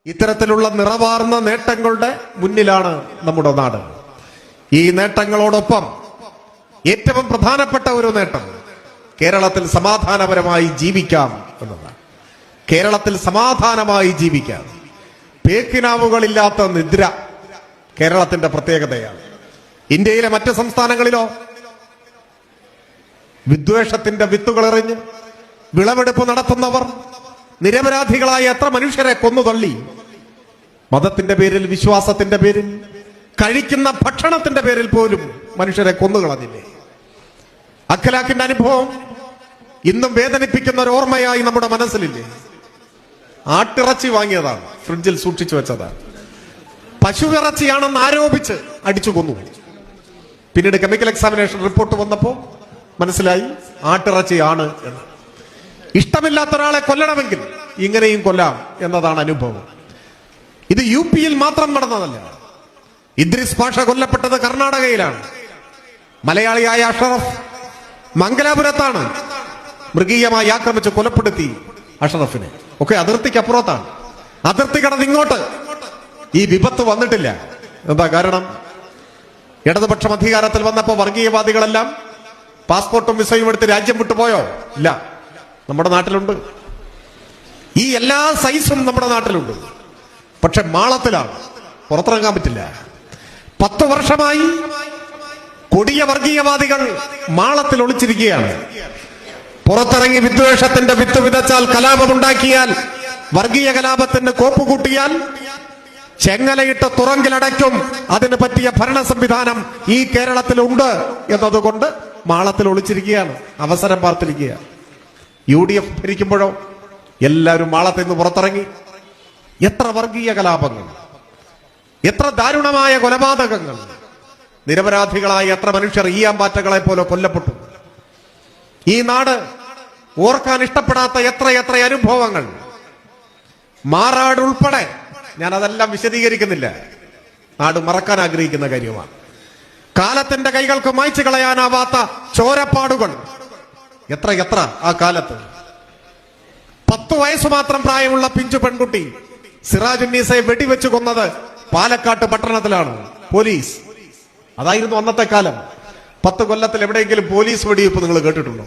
ഇത്തരത്തിലുള്ള നിറവാർന്ന നേട്ടങ്ങളുടെ മുന്നിലാണ് നമ്മുടെ നാട്. ഈ നേട്ടങ്ങളോടൊപ്പം ഏറ്റവും പ്രധാനപ്പെട്ട ഒരു നേട്ടം കേരളത്തിൽ സമാധാനപരമായി ജീവിക്കാം എന്നതാണ്. കേരളത്തിൽ സമാധാനമായി ജീവിക്കാം. പേക്കിനാവുകളില്ലാത്ത നിദ്ര കേരളത്തിന്റെ പ്രത്യേകതയാണ്. ഇന്ത്യയിലെ മറ്റ് സംസ്ഥാനങ്ങളിലോ വിദ്വേഷത്തിന്റെ വിത്തുകൾ എറിഞ്ഞ് വിളവെടുപ്പ് നടത്തുന്നവർ നിരപരാധികളായ എത്ര മനുഷ്യരെ കൊന്നുതള്ളി. മതത്തിന്റെ പേരിൽ, വിശ്വാസത്തിന്റെ പേരിൽ, കഴിക്കുന്ന ഭക്ഷണത്തിന്റെ പേരിൽ പോലും മനുഷ്യരെ കൊന്നുകളഞ്ഞില്ലേ. അഖലാഖിന്റെ അനുഭവം ഇന്നും വേദനിപ്പിക്കുന്ന ഒരു ഓർമ്മയായി നമ്മുടെ മനസ്സിലില്ലേ. ആട്ടിറച്ചി വാങ്ങിയതാണ്, ഫ്രിഡ്ജിൽ സൂക്ഷിച്ചു വെച്ചതാണ്. പശുവിറച്ചിയാണെന്ന് ആരോപിച്ച് അടിച്ചു കൊന്നു. പിന്നീട് കെമിക്കൽ എക്സാമിനേഷൻ റിപ്പോർട്ട് വന്നപ്പോൾ മനസ്സിലായി ആട്ടിറച്ചിയാണ് എന്ന്. ഇഷ്ടമില്ലാത്ത ഒരാളെ കൊല്ലണമെങ്കിൽ ഇങ്ങനെയും കൊല്ലാം എന്നതാണ് അനുഭവം. ഇത് UP-യിൽ മാത്രം നടന്നതല്ല. ഇദ്രിസ് പാഷ കൊല്ലപ്പെട്ടത് കർണാടകയിലാണ്. മലയാളിയായ അഷറഫ് മംഗലാപുരത്താണ് മൃഗീയമായി ആക്രമിച്ച് കൊലപ്പെടുത്തി അഷറഫിനെ. ഒക്കെ അതിർത്തിക്കപ്പുറത്താണ്. അതിർത്തി കടന്ന് ഇങ്ങോട്ട് ഈ വിപത്ത് വന്നിട്ടില്ല. എന്താ കാരണം? ഇടതുപക്ഷം അധികാരത്തിൽ വന്നപ്പോൾ വർഗീയവാദികളെല്ലാം പാസ്പോർട്ടും വിസയും എടുത്ത് രാജ്യം വിട്ടുപോയോ? ഇല്ല, നമ്മുടെ നാട്ടിലുണ്ട്. ഈ എല്ലാ സൈസും നമ്മുടെ നാട്ടിലുണ്ട്. പക്ഷെ മാളത്തിലാണ്, പുറത്തിറങ്ങാൻ പറ്റില്ല. 10 വർഷമായി കൊടിയ വർഗീയവാദികൾ മാളത്തിൽ ഒളിച്ചിരിക്കുകയാണ്. പുറത്തിറങ്ങി വിദ്വേഷത്തിന്റെ വിത്ത് വിതച്ചാൽ, കലാപമുണ്ടാക്കിയാൽ, വർഗീയ കലാപത്തിന് കോപ്പുകൂട്ടിയാൽ ചെങ്ങലയിട്ട് തുറങ്കിലടയ്ക്കും. അതിന് പറ്റിയ ഭരണ സംവിധാനം ഈ കേരളത്തിലുണ്ട് എന്നതുകൊണ്ട് മാളത്തിൽ ഒളിച്ചിരിക്കുകയാണ്, അവസരം പാർത്തിരിക്കുക. UDF ഭരിക്കുമ്പോഴോ എല്ലാവരും മാളത്തിൽ നിന്ന് പുറത്തിറങ്ങി. എത്ര വർഗീയ കലാപങ്ങൾ, എത്ര ദാരുണമായ കൊലപാതകങ്ങൾ, നിരപരാധികളായ എത്ര മനുഷ്യർ ഈയാമ്പാറ്റകളെ പോലെ കൊല്ലപ്പെട്ടു. ഈ നാട് ഓർക്കാൻ ഇഷ്ടപ്പെടാത്ത എത്ര അനുഭവങ്ങൾ. മാറാട് ഉൾപ്പെടെ, ഞാൻ അതെല്ലാം വിശദീകരിക്കുന്നില്ല, നാട് മറക്കാൻ ആഗ്രഹിക്കുന്ന കാര്യമാണ്. കാലത്തിന്റെ കൈകൾക്ക് മായ്ച്ചു കളയാനാവാത്ത ചോരപ്പാടുകൾ എത്ര ആ കാലത്ത്. 10 വയസ്സ് മാത്രം പ്രായമുള്ള പിഞ്ചു പെൺകുട്ടി സിറാജുന്നീസയെ വെടിവെച്ച് കൊന്നത് പാലക്കാട്ട് പട്ടണത്തിലാണ് പോലീസ്. അതായിരുന്നു അന്നത്തെ കാലം. 10 കൊല്ലത്തിൽ എവിടെയെങ്കിലും പോലീസ് വെടിവെപ്പ് നിങ്ങൾ കേട്ടിട്ടുണ്ടോ?